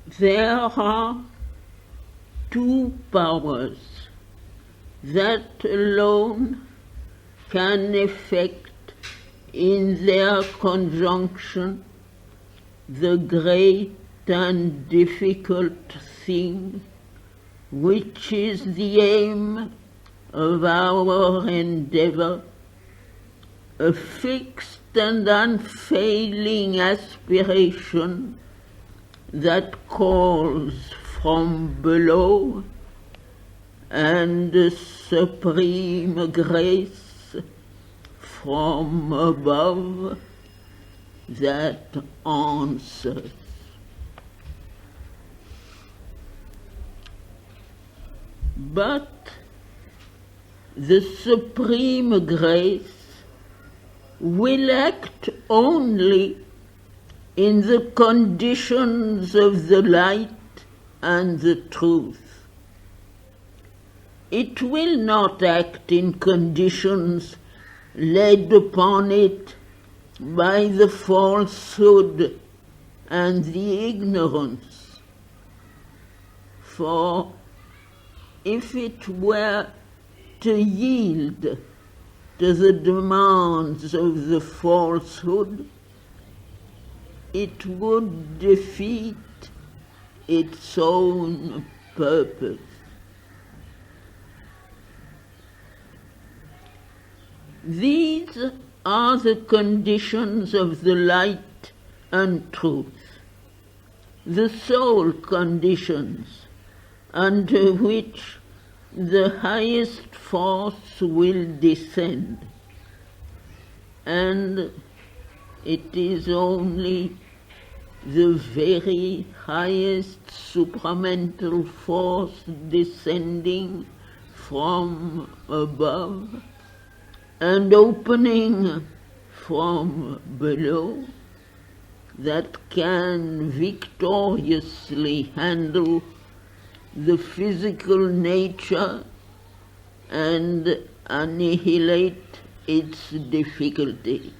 There are two powers that alone can effect in their conjunction the great and difficult thing which is the aim of our endeavor, a fixed and unfailing aspiration that calls from below, and a supreme grace from above that answers. But the supreme grace will act only in the conditions of the light and the truth. It will not act in conditions laid upon it by the falsehood and the ignorance. For if it were to yield to the demands of the falsehood, it would defeat its own purpose. These are the conditions of the light and truth, the sole conditions under which the highest force will descend. And it is only the very highest supramental force descending from above and opening from below that can victoriously handle the physical nature and annihilate its difficulties.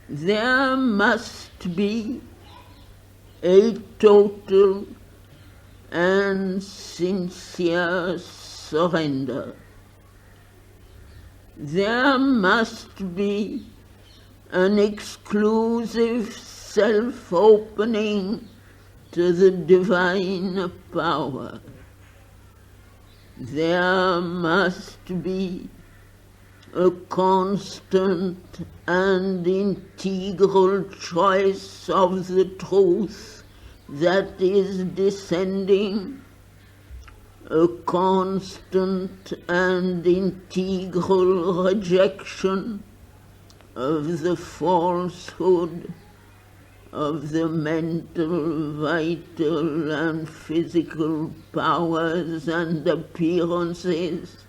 There must be a total and sincere surrender. There must be an exclusive self-opening to the divine power. There must be a constant and integral choice of the truth that is descending, a constant and integral rejection of the falsehood of the mental, vital, and physical powers and appearances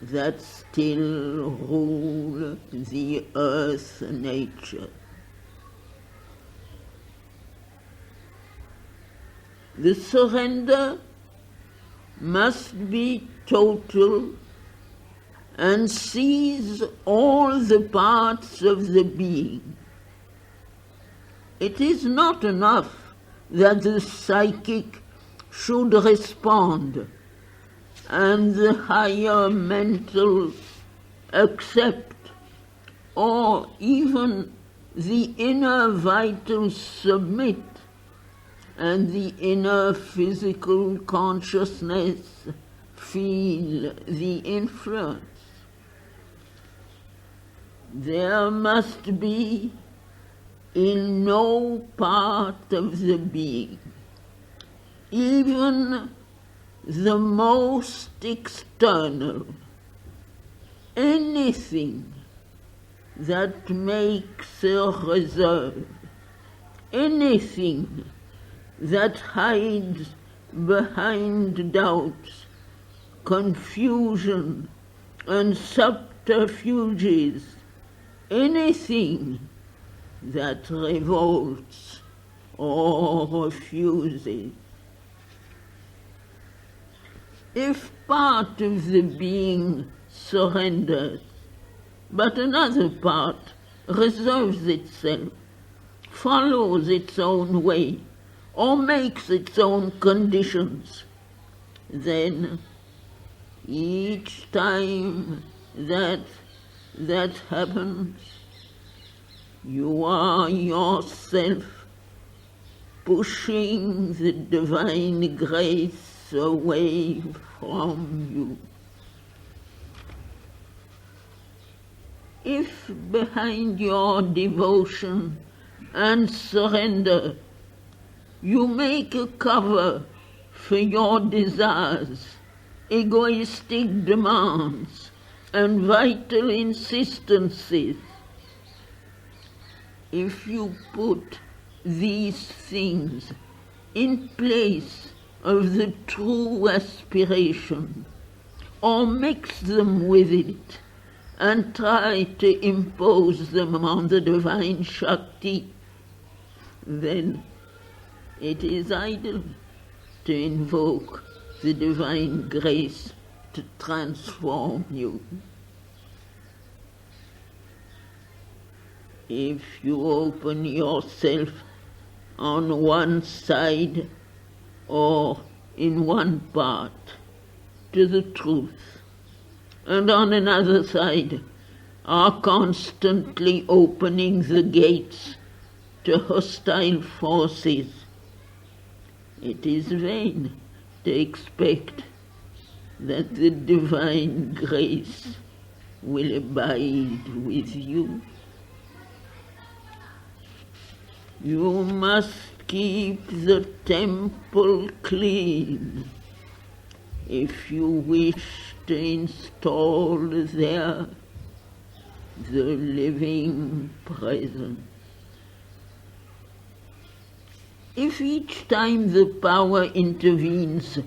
that still rule the earth nature. The surrender must be total and seize all the parts of the being. It is not enough that the psychic should respond and the higher mental accept, or even the inner vital submit, and the inner physical consciousness feel the influence. There must be in no part of the being, even the most external, anything that makes a reserve, anything that hides behind doubts, confusion, and subterfuges, anything that revolts or refuses. If part of the being surrenders, but another part reserves itself, follows its own way, or makes its own conditions, then each time that happens, you are yourself pushing the divine grace away from you. If behind your devotion and surrender you make a cover for your desires, egoistic demands, and vital insistencies, if you put these things in place of the true aspiration, or mix them with it, and try to impose them on the divine Shakti, then it is idle to invoke the divine grace to transform you. If you open yourself on one side or in one part to the truth, and on another side are constantly opening the gates to hostile forces, it is vain to expect that the divine grace will abide with you. You must keep the temple clean if you wish to install there the living presence. If each time the power intervenes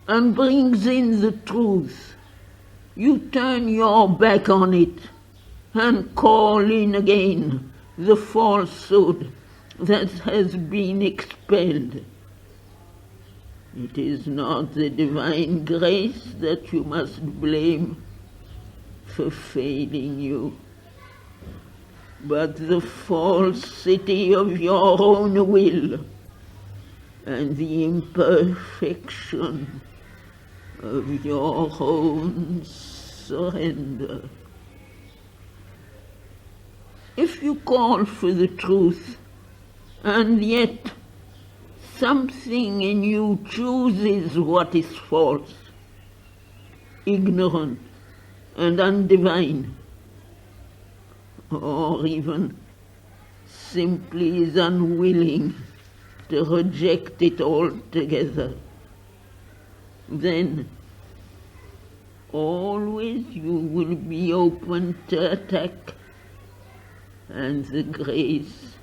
and brings in the truth, you turn your back on it and call in again the falsehood that has been expelled, it is not the divine grace that you must blame for failing you, but the falsity of your own will and the imperfection of your own surrender. If you call for the truth, and yet something in you chooses what is false, ignorant, and undivine, or even simply is unwilling to reject it altogether, then always you will be open to attack, and the grace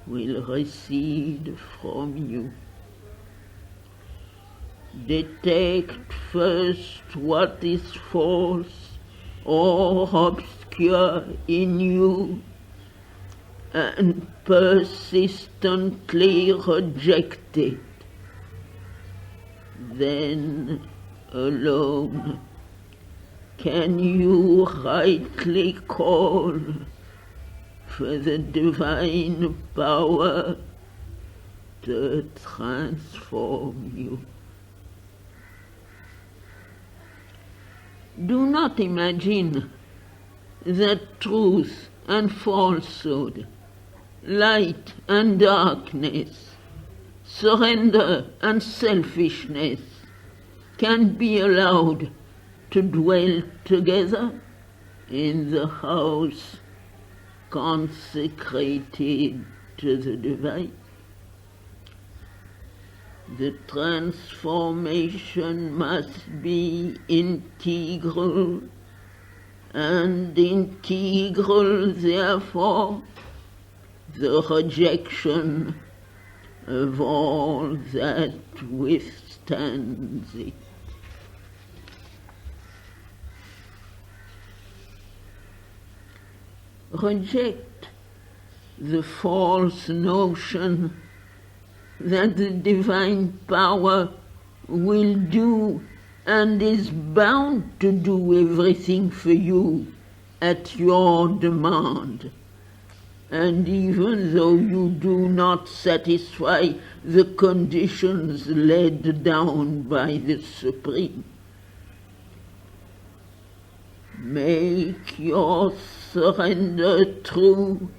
will recede from you. Detect first what is false or obscure in you, and persistently reject it. Then alone can you rightly call for the divine power to transform you. Do not imagine that truth and falsehood, light and darkness, surrender and selfishness can be allowed to dwell together in the house consecrated to the divine. The transformation must be integral, and integral, therefore, the rejection of all that withstands it. Reject the false notion that the divine power will do and is bound to do everything for you at your demand. And even though you do not satisfy the conditions laid down by the Supreme, make your surrender true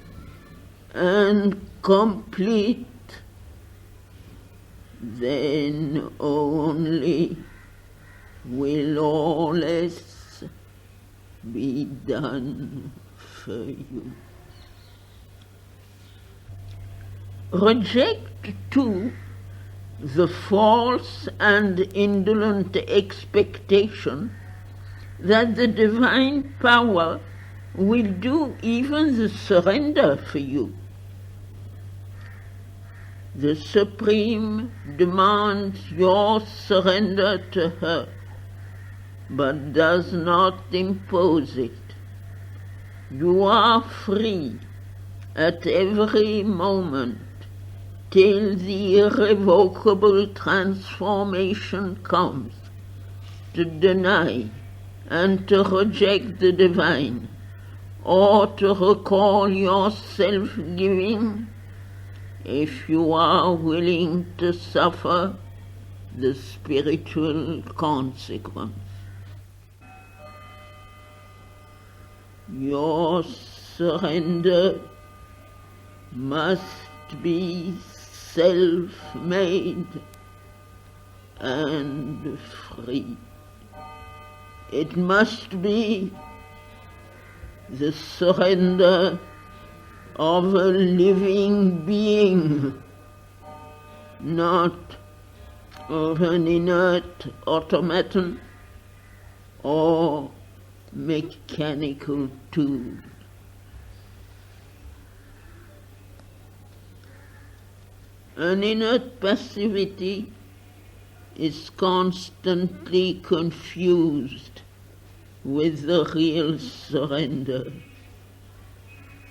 and complete, then only will all else be done for you. Reject, too, the false and indolent expectation that the divine power will do even the surrender for you. The Supreme demands your surrender to her, but does not impose it. You are free at every moment till the irrevocable transformation comes, to deny and to reject the divine, or to recall your self-giving, if you are willing to suffer the spiritual consequence. Your surrender must be self-made and free. It must be the surrender of a living being, not of an inert automaton or mechanical tool. An inert passivity is constantly confused with the real surrender.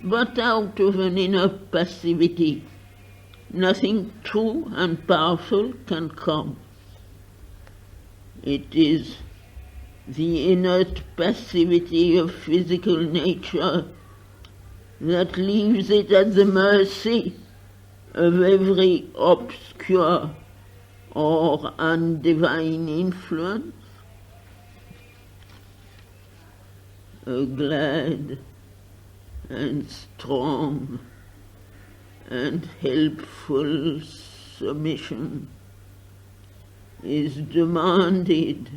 But out of an inner passivity, nothing true and powerful can come. It is the inert passivity of physical nature that leaves it at the mercy of every obscure or undivine influence. A glad and strong and helpful submission is demanded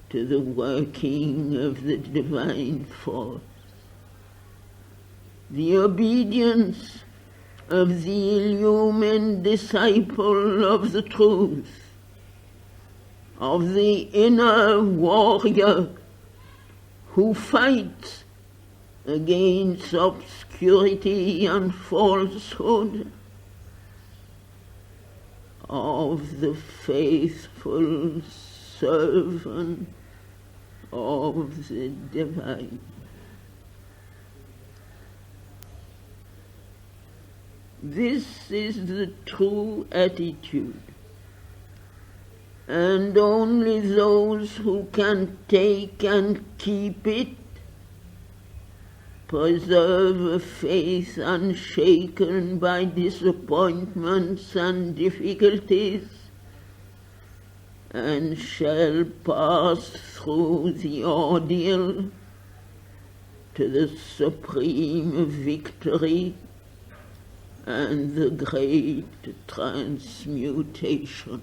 to the working of the divine force. The obedience of the illumined disciple of the truth, of the inner warrior who fights against obscurity and falsehood, of the faithful servant of the divine. This is the true attitude, and only those who can take and keep it preserve a faith unshaken by disappointments and difficulties, and shall pass through the ordeal to the supreme victory and the great transmutation.